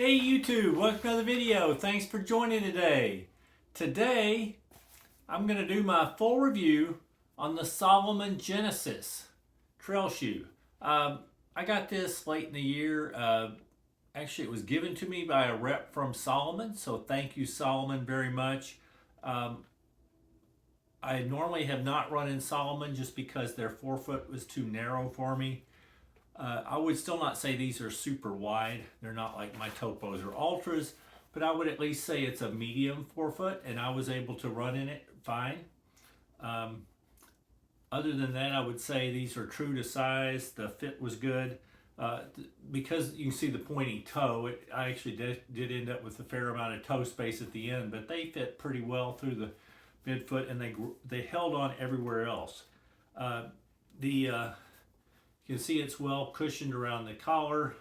Hey YouTube, welcome to another video. Thanks for joining today. Today, I'm going to do my full review on the Salomon Genesis trail shoe. I got this late in the year. Actually, it was given to me by a rep from Salomon, so thank you Salomon very much. I normally have not run in Salomon just because their forefoot was too narrow for me. I would still not say these are super wide. They're not like my Topos or Ultras, but I would at least say it's a medium forefoot, and I was able to run in it fine. Other than that, I would say these are true to size. The fit was good. Because you can see the pointy toe, I actually did end up with a fair amount of toe space at the end, but they fit pretty well through the midfoot, and they held on everywhere else. You can see it's well cushioned around the collar.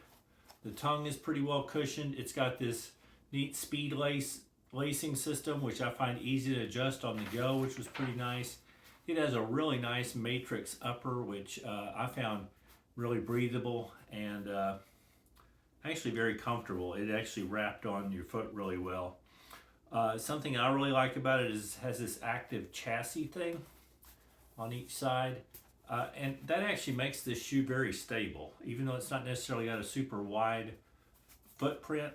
The tongue is pretty well cushioned. It's got this neat speed lacing system, which I find easy to adjust on the go, which was pretty nice. It has a really nice matrix upper, which I found really breathable and actually very comfortable. It actually wrapped on your foot really well. Something I really like about it is it has this active chassis thing on each side. And that actually makes this shoe very stable. Even though it's not necessarily got a super wide footprint,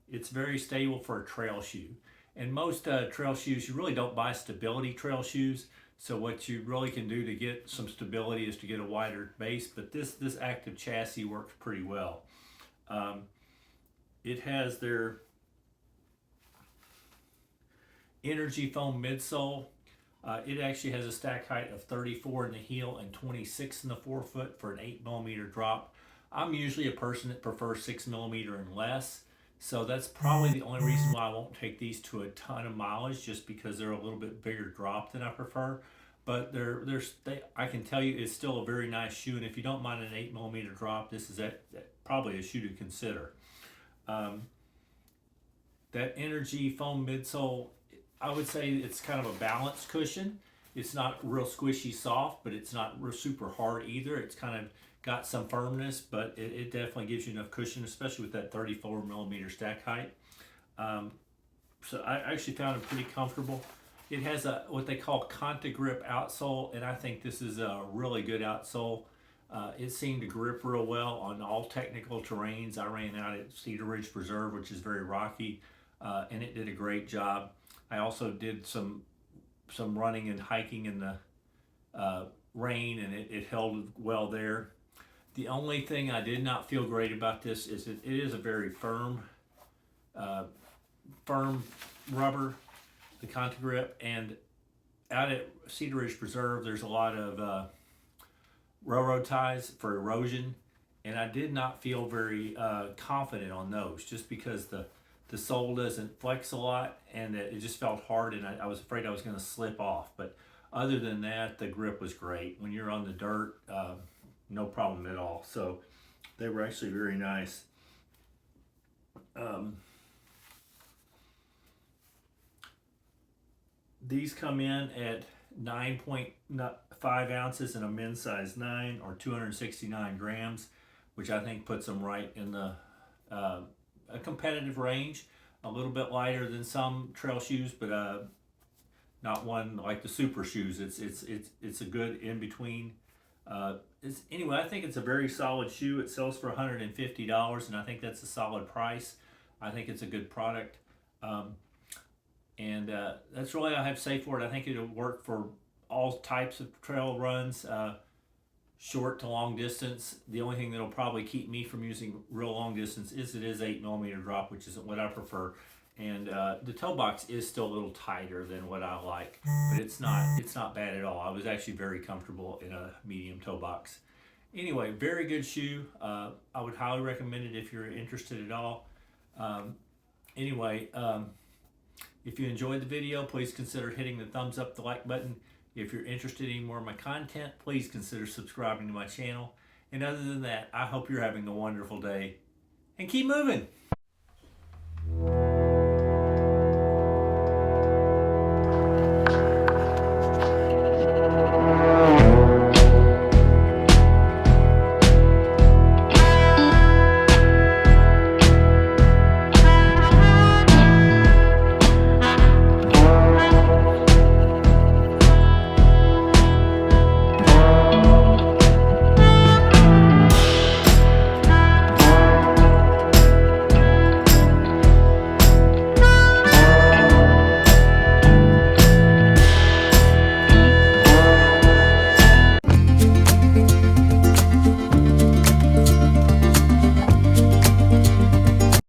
it's very stable for a trail shoe. And most trail shoes, you really don't buy stability trail shoes. So what you really can do to get some stability is to get a wider base. But this active chassis works pretty well. It has their energy foam midsole. It actually has a stack height of 34 in the heel and 26 in the forefoot for an 8mm drop. I'm usually a person that prefers 6mm and less, so that's probably the only reason why I won't take these to a ton of mileage, just because they're a little bit bigger drop than I prefer. But I can tell you it's still a very nice shoe, and if you don't mind an 8mm drop, this is probably a shoe to consider. That energy foam midsole, I would say it's kind of a balanced cushion. It's not real squishy soft, but it's not real super hard either. It's kind of got some firmness, but it definitely gives you enough cushion, especially with that 34mm stack height. So I actually found it pretty comfortable. It has what they call Conta-Grip outsole, and I think this is a really good outsole. It seemed to grip real well on all technical terrains. I ran out at Cedar Ridge Preserve, which is very rocky, and it did a great job. I also did some running and hiking in the rain, and it held well there. The only thing I did not feel great about this is it is a very firm rubber, the Conta-Grip, and out at Cedar Ridge Preserve there's a lot of railroad ties for erosion, and I did not feel very confident on those, just because the sole doesn't flex a lot, and it just felt hard, and I was afraid I was going to slip off. But other than that, the grip was great. When you're on the dirt, no problem at all. So they were actually very nice. These come in at 9.5 ounces in a men's size 9, or 269 grams, which I think puts them right in the a competitive range. A little bit lighter than some trail shoes, but not one like the super shoes. It's a good in between. Anyway, I think it's a very solid shoe. It sells for $150, and I think that's a solid price. I think it's a good product, and that's really all I have to say for it. I think it'll work for all types of trail runs. Short to long distance. The only thing that'll probably keep me from using real long distance is it is 8mm drop, which isn't what I prefer. And the toe box is still a little tighter than what I like, but it's not bad at all. I was actually very comfortable in a medium toe box. Anyway, very good shoe. I would highly recommend it if you're interested at all. Anyway, if you enjoyed the video, please consider hitting the thumbs up, the like button. If you're interested in more of my content, please consider subscribing to my channel. And other than that, I hope you're having a wonderful day. And keep moving!